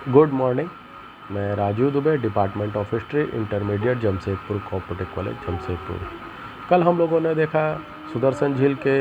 Good morning. मैं Rajeev Dubey, department of history, intermediate, Jamshedpur cooperative college Jamshedpur. कल हम लोगों ने देखा सुदर्शन झील के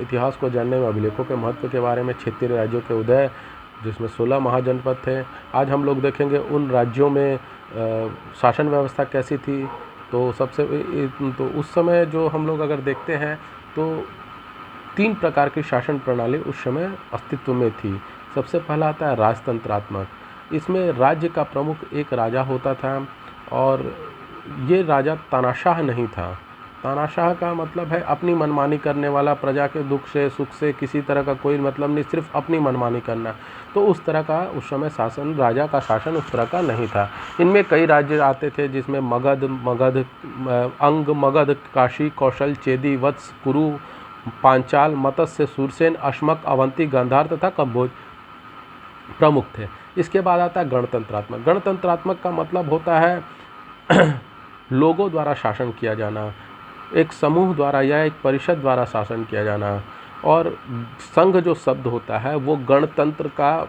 इतिहास को जानने में अभिलेखों के महत्व के बारे में, क्षेत्रीय राज्यों के उदय जिसमें 16 महाजनपद थे। आज हम लोग देखेंगे उन राज्यों में शासन व्यवस्था कैसी थी। तो तो उस समय जो हम लोग अगर देखते हैं तो 3 प्रकार की शासन प्रणाली उस समय अस्तित्व में थी। सबसे पहला आता है राजतंत्रात्मक। इसमें राज्य का प्रमुख एक राजा होता था और ये राजा तानाशाह नहीं था। तानाशाह का मतलब है अपनी मनमानी करने वाला, प्रजा के दुख से सुख से किसी तरह का कोई मतलब नहीं, सिर्फ अपनी मनमानी करना। तो उस तरह का उस समय शासन, राजा का शासन उस तरह का नहीं था। इनमें कई राज्य आते थे जिसमें अंग, मगध, काशी, कौशल, चेदी, वत्स, कुरु, पांचाल, मत्स्य, सूरसेन, अश्मक, अवंती, गांधार तथा कंबोज प्रमुख थे। इसके बाद आता है गणतंत्रात्मक। गणतंत्रात्मक का मतलब होता है लोगों द्वारा शासन किया जाना, एक समूह द्वारा या एक परिषद द्वारा शासन किया जाना। और संघ जो शब्द होता है वो गणतंत्र का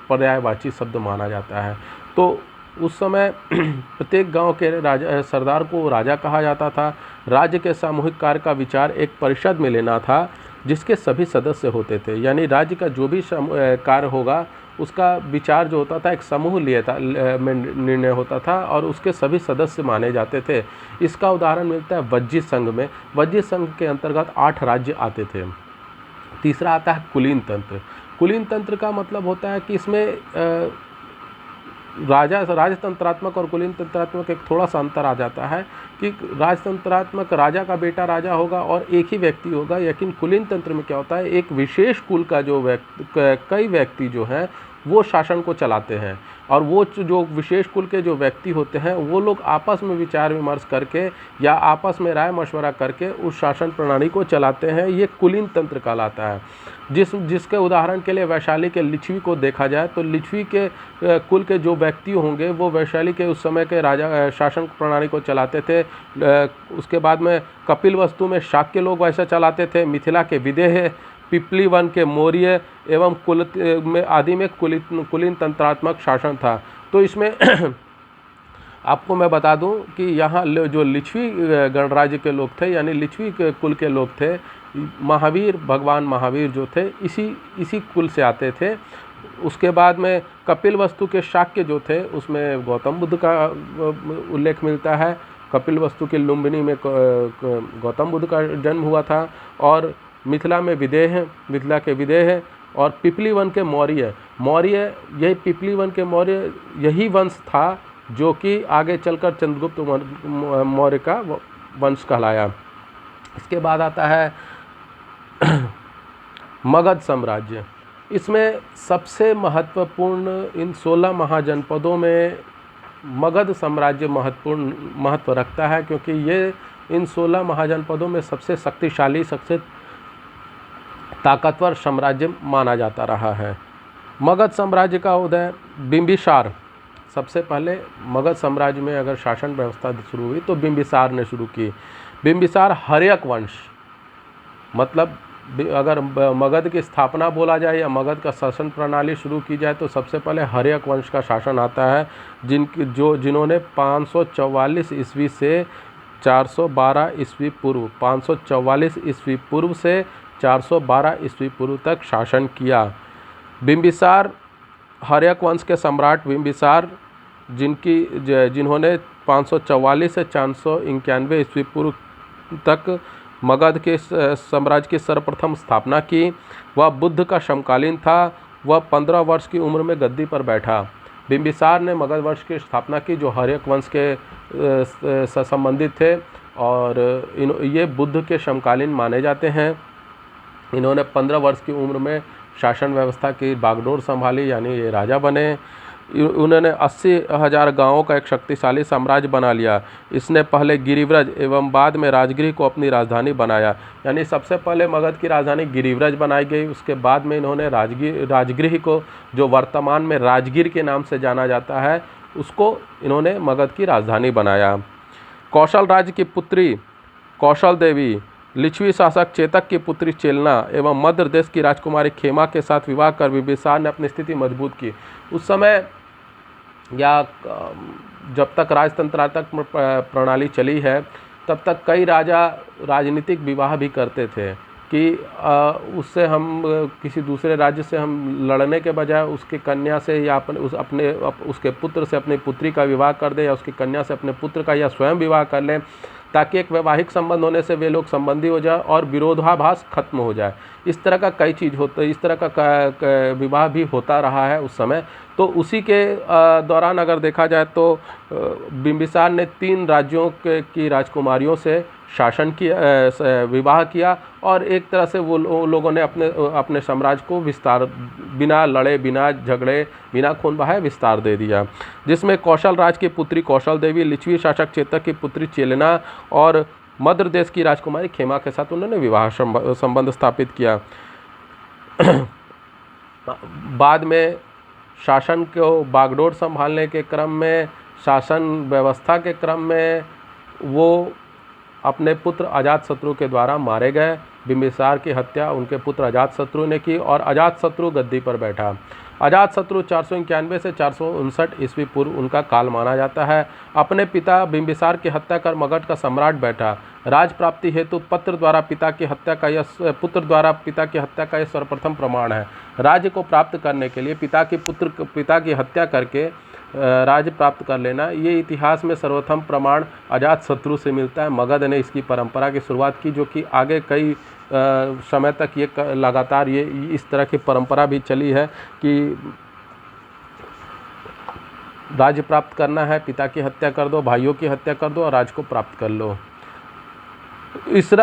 पर्यायवाची शब्द माना जाता है। तो उस समय प्रत्येक गांव के राजा, सरदार को राजा कहा जाता था। राज्य के सामूहिक कार्य का विचार एक परिषद में लेना था जिसके सभी सदस्य होते थे। यानी राज्य का जो भी कार्य होगा उसका विचार जो होता था एक समूह में निर्णय होता था और उसके सभी सदस्य माने जाते थे। इसका उदाहरण मिलता है वज्जित संघ में। वज्जित संघ के अंतर्गत 8 राज्य आते थे। तीसरा आता है कुलीन तंत्र। कुलीन तंत्र का मतलब होता है कि इसमें राजतंत्रात्मक और कुलीन तंत्रात्मक एक थोड़ा सा अंतर आ जाता है कि राजतंत्रात्मक राजा का बेटा राजा होगा और एक ही व्यक्ति होगा, लेकिन कुलीन तंत्र में क्या होता है एक विशेष कुल का जो कई व्यक्ति जो हैं वो शासन को चलाते हैं। और वो जो विशेष कुल के जो व्यक्ति होते हैं वो लोग आपस में विचार विमर्श करके या आपस में राय मशवरा करके उस शासन प्रणाली को चलाते हैं। ये कुलीन तंत्र कहलाता है। जिसके उदाहरण के लिए वैशाली के लिच्छवी को देखा जाए तो लिच्छवी के कुल के जो व्यक्ति होंगे वो वैशाली के उस समय के राजा शासन प्रणाली को चलाते थे। उसके बाद में कपिलवस्तु में शाक्य लोग वैसा चलाते थे। मिथिला के विदेह, पिपली वन के मौर्य एवं आदि में कुलीन तंत्रात्मक शासन था। तो इसमें आपको मैं बता दूं कि यहाँ जो लिच्छवी गणराज्य के लोग थे यानी लिच्छवी के कुल के लोग थे, भगवान महावीर जो थे इसी कुल से आते थे। उसके बाद में कपिलवस्तु के शाक्य जो थे उसमें गौतम बुद्ध का उल्लेख मिलता है। कपिलवस्तु के लुम्बिनी में गौतम बुद्ध का जन्म हुआ था। और मिथिला के विदेह और पिपली वन के मौर्य, यही पिपली वन के मौर्य यही वंश था जो कि आगे चलकर चंद्रगुप्त मौर्य का वंश कहलाया। इसके बाद आता है मगध साम्राज्य। इसमें सबसे महत्वपूर्ण इन 16 महाजनपदों में मगध साम्राज्य महत्व रखता है, क्योंकि ये इन 16 महाजनपदों में सबसे शक्तिशाली, सबसे ताकतवर साम्राज्य माना जाता रहा है। मगध साम्राज्य का उदय बिंबिसार, सबसे पहले मगध साम्राज्य में अगर शासन व्यवस्था शुरू हुई तो बिंबिसार ने शुरू की। बिंबिसार हर्यक वंश, मतलब अगर मगध की स्थापना बोला जाए या मगध का शासन प्रणाली शुरू की जाए तो सबसे पहले हर्यक वंश का शासन आता है, जिन्होंने 544 ईस्वी से 412 ईस्वी पूर्व 544 ईस्वी पूर्व से 412 ईस्वी पूर्व तक शासन किया। बिंबिसार, हर्यक वंश के सम्राट बिंबिसार जिन्होंने 544 से 491 ईस्वी पूर्व तक मगध के साम्राज्य की सर्वप्रथम स्थापना की। वह बुद्ध का समकालीन था। वह 15 वर्ष की उम्र में गद्दी पर बैठा। बिंबिसार ने मगध वंश की स्थापना की जो हर्यक वंश के संबंधित थे और ये बुद्ध के समकालीन माने जाते हैं। इन्होंने 15 वर्ष की उम्र में शासन व्यवस्था की बागडोर संभाली, यानी ये राजा बने। उन्होंने 80,000 गांवों का एक शक्तिशाली साम्राज्य बना लिया। इसने पहले गिरिव्रज एवं बाद में राजगृह को अपनी राजधानी बनाया। यानी सबसे पहले मगध की राजधानी गिरिव्रज बनाई गई, उसके बाद में इन्होंने राजगृह को, जो वर्तमान में राजगीर के नाम से जाना जाता है, उसको इन्होंने मगध की राजधानी बनाया। कौशल राज्य की पुत्री कौशल देवी लिच्छवी शासक चेतक की पुत्री चेलना एवं मध्य देश की राजकुमारी खेमा के साथ विवाह कर बिंबिसार ने अपनी स्थिति मजबूत की। उस समय या जब तक राजतंत्रात्मक प्रणाली चली है तब तक कई राजा राजनीतिक विवाह भी करते थे कि उससे हम किसी दूसरे राज्य से हम लड़ने के बजाय उसकी कन्या से या उसके पुत्र से अपनी पुत्री का विवाह कर दें या उसकी कन्या से अपने पुत्र का या स्वयं विवाह कर लें, ताकि एक वैवाहिक संबंध होने से वे लोग संबंधी हो जाए और विरोधाभास खत्म हो जाए। इस तरह का कई चीज़ होता है, इस तरह का विवाह भी होता रहा है उस समय। तो उसी के दौरान अगर देखा जाए तो बिंबिसार ने 3 राज्यों की राजकुमारियों से शासन किया, विवाह किया और एक तरह से वो लोगों ने अपने साम्राज्य को विस्तार, बिना लड़े, बिना झगड़े, बिना खून बहाए विस्तार दे दिया, जिसमें कौशल राज की पुत्री कौशल देवी, लिच्छवी शासक चेतक की पुत्री चेलना और मध्य देश की राजकुमारी खेमा के साथ उन्होंने विवाह संबंध स्थापित किया। बाद में शासन को बागडोर संभालने के क्रम में, शासन व्यवस्था के क्रम में वो अपने पुत्र अजातशत्रु के द्वारा मारे गए। बिंबिसार की हत्या उनके पुत्र अजातशत्रु ने की और अजातशत्रु गद्दी पर बैठा। अजातशत्रु 491 से 459 ईस्वी पूर्व उनका काल माना जाता है। अपने पिता बिंबिसार की हत्या कर मगध का सम्राट बैठा। राज प्राप्ति हेतु पुत्र द्वारा पिता की हत्या का यह सर्वप्रथम प्रमाण है। राज्य को प्राप्त करने के लिए पिता की हत्या करके राज्य प्राप्त कर लेना, ये इतिहास में सर्वप्रथम प्रमाण अजातशत्रु से मिलता है। मगध ने इसकी परंपरा की शुरुआत की, जो कि आगे कई समय तक ये लगातार ये इस तरह की परंपरा भी चली है कि राज्य प्राप्त करना है, पिता की हत्या कर दो, भाइयों की हत्या कर दो और राज्य को प्राप्त कर लो। इस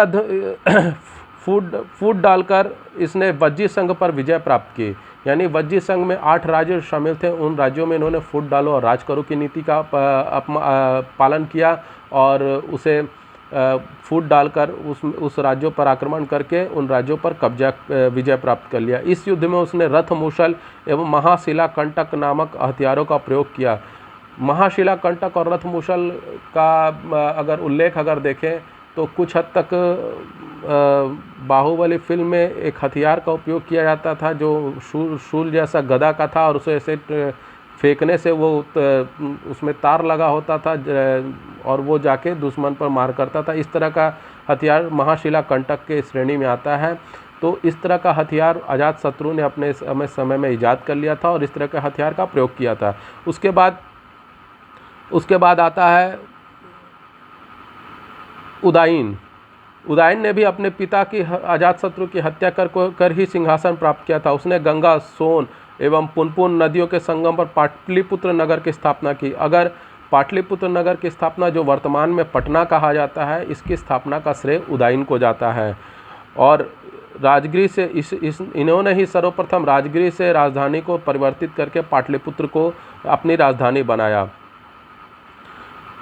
फूट डालकर इसने वज्जी संघ पर विजय प्राप्त की, यानी वज्जी संघ में 8 राज्य शामिल थे। उन राज्यों में इन्होंने फूट डालो और राज करो की नीति का पालन किया और उसे फूट डालकर उस राज्यों पर आक्रमण करके उन राज्यों पर विजय प्राप्त कर लिया। इस युद्ध में उसने रथ मूसल एवं महाशिला कंटक नामक हथियारों का प्रयोग किया। महाशिला कंटक और रथ मूसल का उल्लेख देखें तो कुछ हद तक बाहुबली फिल्म में एक हथियार का उपयोग किया जाता था जो शूल जैसा गदा का था और उसे ऐसे फेंकने से वो उसमें तार लगा होता था और वो जाके दुश्मन पर मार करता था। इस तरह का हथियार महाशिला कंटक के श्रेणी में आता है। तो इस तरह का हथियार अजातशत्रु ने अपने समय में ईजाद कर लिया था और इस तरह के हथियार का प्रयोग किया था। उसके बाद आता है उदायन ने भी अपने पिता की अजातशत्रु की हत्या कर ही सिंहासन प्राप्त किया था। उसने गंगा, सोन एवं पुनपुन नदियों के संगम पर पाटलिपुत्र नगर की स्थापना की। अगर पाटलिपुत्र नगर की स्थापना, जो वर्तमान में पटना कहा जाता है, इसकी स्थापना का श्रेय उदायन को जाता है। और राजगिरी से इन्होंने ही सर्वप्रथम राजगिरी से राजधानी को परिवर्तित करके पाटलिपुत्र को अपनी राजधानी बनाया।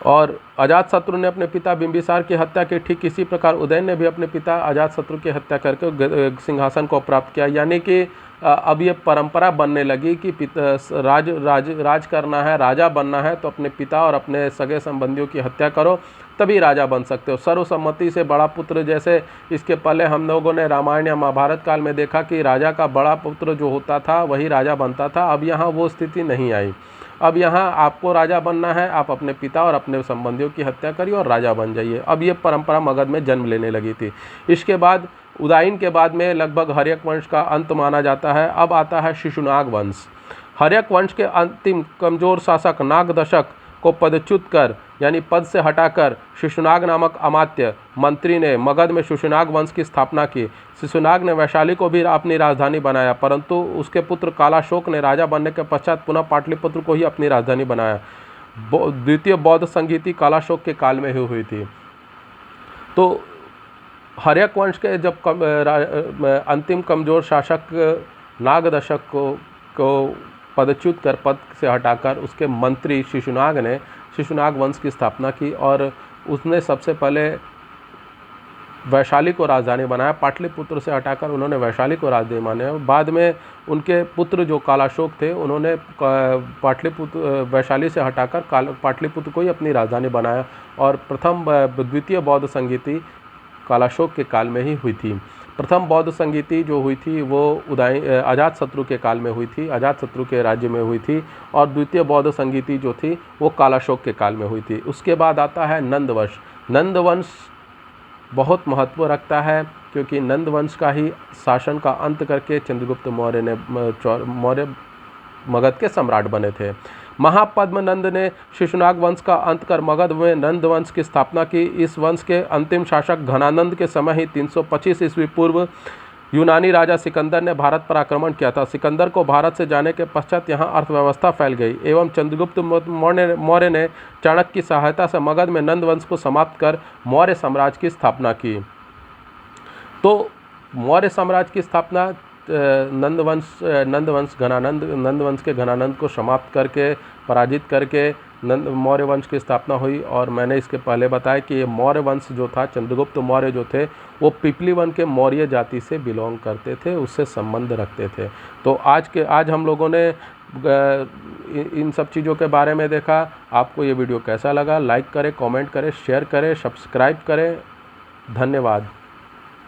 और अजातशत्रु ने अपने पिता बिंबिसार की हत्या की, ठीक इसी प्रकार उदयन ने भी अपने पिता अजातशत्रु की हत्या करके सिंहासन को प्राप्त किया। यानी कि अब ये परंपरा बनने लगी कि राज करना है, राजा बनना है तो अपने पिता और अपने सगे संबंधियों की हत्या करो तभी राजा बन सकते हो। सर्वसम्मति से बड़ा पुत्र, जैसे इसके पहले हम लोगों ने रामायण या महाभारत काल में देखा कि राजा का बड़ा पुत्र जो होता था वही राजा बनता था। अब यहाँ वो स्थिति नहीं आई। अब यहाँ आपको राजा बनना है, आप अपने पिता और अपने संबंधियों की हत्या करिए और राजा बन जाइए। अब ये परंपरा मगध में जन्म लेने लगी थी। इसके बाद उदायन के बाद में लगभग हर्यक वंश का अंत माना जाता है। अब आता है शिशुनाग वंश। हर्यक वंश के अंतिम कमजोर शासक नागदशक को पदच्युत कर, यानी पद से हटाकर, शिशुनाग नामक अमात्य मंत्री ने मगध में शिशुनाग वंश की स्थापना की। शिशुनाग ने वैशाली को भी अपनी राजधानी बनाया, परंतु उसके पुत्र कालाशोक ने राजा बनने के पश्चात पुनः पाटलिपुत्र को ही अपनी राजधानी बनाया। द्वितीय बौद्ध संगीति कालाशोक के काल में ही हुई थी। तो हर्यक वंश के जब अंतिम कमजोर शासक नागदशक को पदच्युत कर, पद से हटाकर, उसके मंत्री शिशुनाग ने शिशुनाग वंश की स्थापना की और उसने सबसे पहले वैशाली को राजधानी बनाया। पाटलिपुत्र से हटाकर उन्होंने वैशाली को राजधानी बनाया। बाद में उनके पुत्र जो कालाशोक थे, उन्होंने वैशाली से हटाकर पाटलिपुत्र को ही अपनी राजधानी बनाया और द्वितीय बौद्ध संगीति कालाशोक के काल में ही हुई थी। प्रथम बौद्ध संगीति जो हुई थी वो अजातशत्रु के काल में हुई थी, अजातशत्रु के राज्य में हुई थी, और द्वितीय बौद्ध संगीति जो थी वो कालाशोक के काल में हुई थी। उसके बाद आता है नंदवंश। नंदवंश बहुत महत्व रखता है क्योंकि नंदवंश का ही शासन का अंत करके चंद्रगुप्त मौर्य मगध के सम्राट बने थे। महापद्म नंद ने शिशुनाग वंश का अंत कर मगध में नंद वंश की स्थापना की। इस वंश के अंतिम शासक घनानंद के समय ही 325 ईस्वी पूर्व यूनानी राजा सिकंदर ने भारत पर आक्रमण किया था। सिकंदर को भारत से जाने के पश्चात यहाँ अर्थव्यवस्था फैल गई एवं चंद्रगुप्त मौर्य ने चाणक्य की सहायता से मगध में नंद वंश को समाप्त कर मौर्य साम्राज्य की स्थापना की। तो मौर्य साम्राज्य की स्थापना नंदवंश के घनानंद को समाप्त करके, पराजित करके मौर्य वंश की स्थापना हुई। और मैंने इसके पहले बताया कि ये मौर्य वंश जो था, चंद्रगुप्त मौर्य जो थे, वो पिपली वन के मौर्य जाति से बिलोंग करते थे, उससे संबंध रखते थे। तो आज हम लोगों ने इन सब चीज़ों के बारे में देखा। आपको ये वीडियो कैसा लगा? लाइक करें, कमेंट करें, शेयर करें, सब्सक्राइब करें। धन्यवाद।